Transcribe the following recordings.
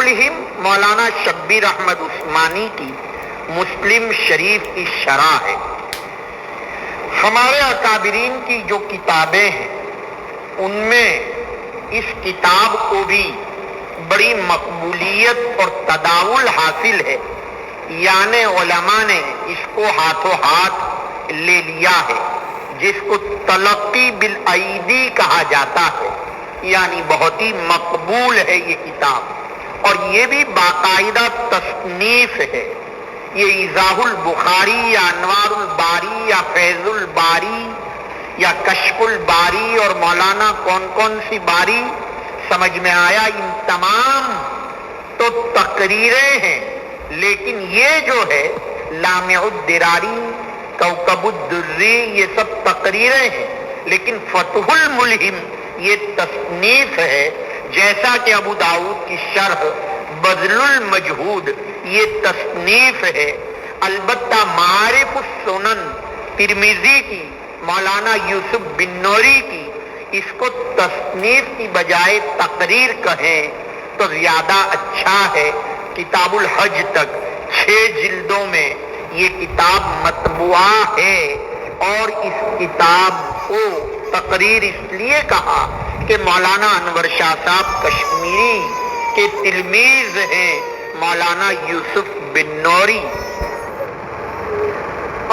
الملہم مولانا شبیر احمد عثمانی کی مسلم شریف کی شرح ہے۔ ہمارے اکابرین کی جو کتابیں ہیں ان میں اس کتاب کو بھی بڑی مقبولیت اور تداول حاصل ہے، یعنی علماء نے اس کو ہاتھوں ہاتھ لے لیا ہے، جس کو تلقی بالایدی کہا جاتا ہے، یعنی بہت ہی مقبول ہے یہ کتاب، اور یہ بھی باقاعدہ تصنیف ہے۔ یہ ایضاح البخاری یا انوار الباری یا فیض الباری یا کشف الباری اور مولانا کون کون سی باری سمجھ میں آیا، ان تمام تو تقریریں ہیں، لیکن یہ جو ہے لامع الدراری، کوكب الدری، یہ سب تقریریں ہیں، لیکن فتح الملہم یہ تصنیف ہے، جیسا کہ ابو داؤد کی شرح بذل المجہود یہ تصنیف ہے۔ البتہ معارف السنن ترمذی کی مولانا یوسف بن نوری کی، اس کو تصنیف کی بجائے تقریر کہیں تو زیادہ اچھا ہے۔ کتاب الحج تک 6 جلدوں میں یہ کتاب مطبوعہ ہے، اور اس کتاب کو تقریر اس لیے کہا کہ مولانا انور شاہ صاحب کشمیری کے تلمیذ ہیں مولانا یوسف بن نوری،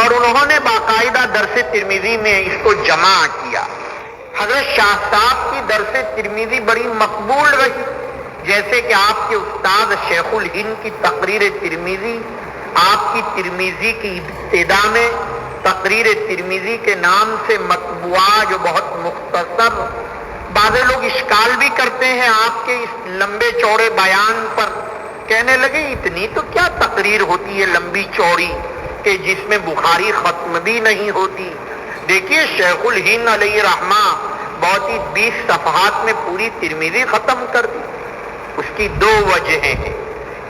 اور انہوں نے باقاعدہ درس ترمذی میں اس کو جمع کیا۔ حضرت شاہ صاحب کی درس ترمذی بڑی مقبول رہی، جیسے کہ آپ کے استاد شیخ الہند کی تقریر ترمذی، آپ کی ترمذی کی ابتدا میں تقریر ترمذی کے نام سے مطبوعہ جو بہت مختصر، بعض لوگ اشکال بھی کرتے ہیں آپ کے اس لمبے چوڑے بیان پر، کہنے لگے اتنی تو کیا تقریر ہوتی ہے لمبی چوڑی کہ جس میں بخاری ختم بھی نہیں ہوتی۔ دیکھیے شیخ الہند علیہ رحمہ بہت ہی 20 صفحات میں پوری ترمذی ختم کر دی۔ اس کی 2 وجہیں ہیں۔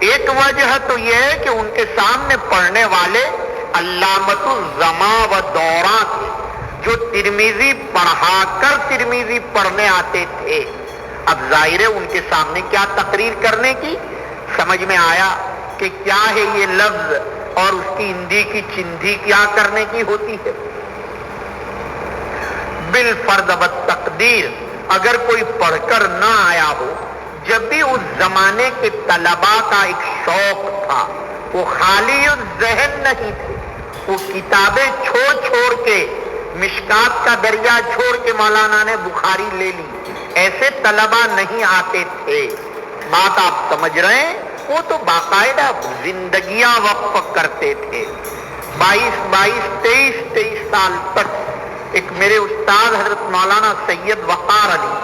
ایک وجہ تو یہ ہے کہ ان کے سامنے پڑھنے والے علامۃ الزما و دورہ تھے، جو ترمذی پڑھا کر ترمذی پڑھنے آتے تھے۔ اب ظاہر ہے ان کے سامنے کیا تقریر کرنے کی، سمجھ میں آیا کہ کیا ہے یہ لفظ اور اس کی ہندی کی چندھی کیا کرنے کی ہوتی ہے۔ بالفرض والتقدیر اگر کوئی پڑھ کر نہ آیا ہو، جب بھی اس زمانے کے طلباء کا ایک شوق تھا، وہ خالی الذہن نہیں تھے، وہ کتابیں چھوڑ چھوڑ کے، مشکات کا دریا چھوڑ کے مولانا نے بخاری لے لی، ایسے طلباء نہیں آتے تھے۔ بات آپ سمجھ رہے ہیں، وہ تو باقاعدہ زندگیاں وقف کرتے تھے، 23 سال تک۔ ایک میرے استاد حضرت مولانا سید وقار علی،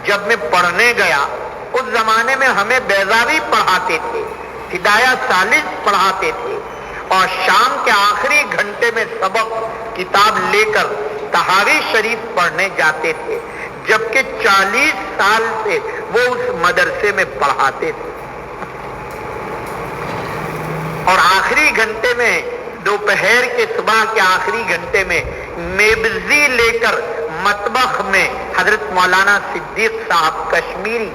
جب میں پڑھنے گیا اس زمانے میں ہمیں بیضاوی پڑھاتے تھے، ہدایہ ثالث پڑھاتے تھے، اور شام کے آخری گھنٹے میں سبق کتاب لے کر طحاوی شریف پڑھنے جاتے تھے، جبکہ 40 سال سے وہ اس مدرسے میں پڑھاتے تھے، اور آخری گھنٹے میں دوپہر کے صبح کے آخری گھنٹے میں میبزی لے کر مطبخ میں حضرت مولانا صدیق صاحب کشمیری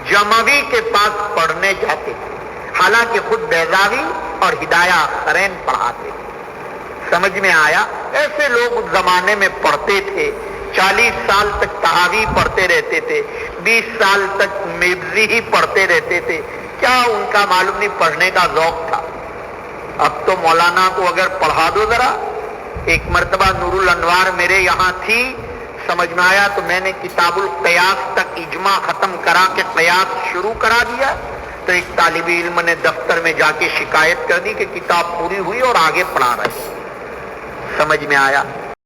جموی کے پاس پڑھنے جاتے تھے، حالانکہ خود بیضاوی اور ہدایہ خرین پڑھاتے تھے۔ سمجھ میں آیا؟ ایسے لوگ اس زمانے میں پڑھتے تھے، 40 سال تک طحاوی پڑھتے رہتے تھے، 20 سال تک میبزی ہی پڑھتے رہتے تھے۔ کیا ان کا معلوم نہیں پڑھنے کا ذوق تھا؟ اب تو مولانا کو اگر پڑھا دو ذرا، ایک مرتبہ نور الانوار میرے یہاں تھی، سمجھ میں آیا تو میں نے کتاب القیاس تک اجماع ختم کرا کے قیاس شروع کرا دیا، تو ایک طالب علم نے دفتر میں جا کے شکایت کر دی کہ کتاب پوری ہوئی اور آگے پڑھا رہے۔ سمجھ میں آیا؟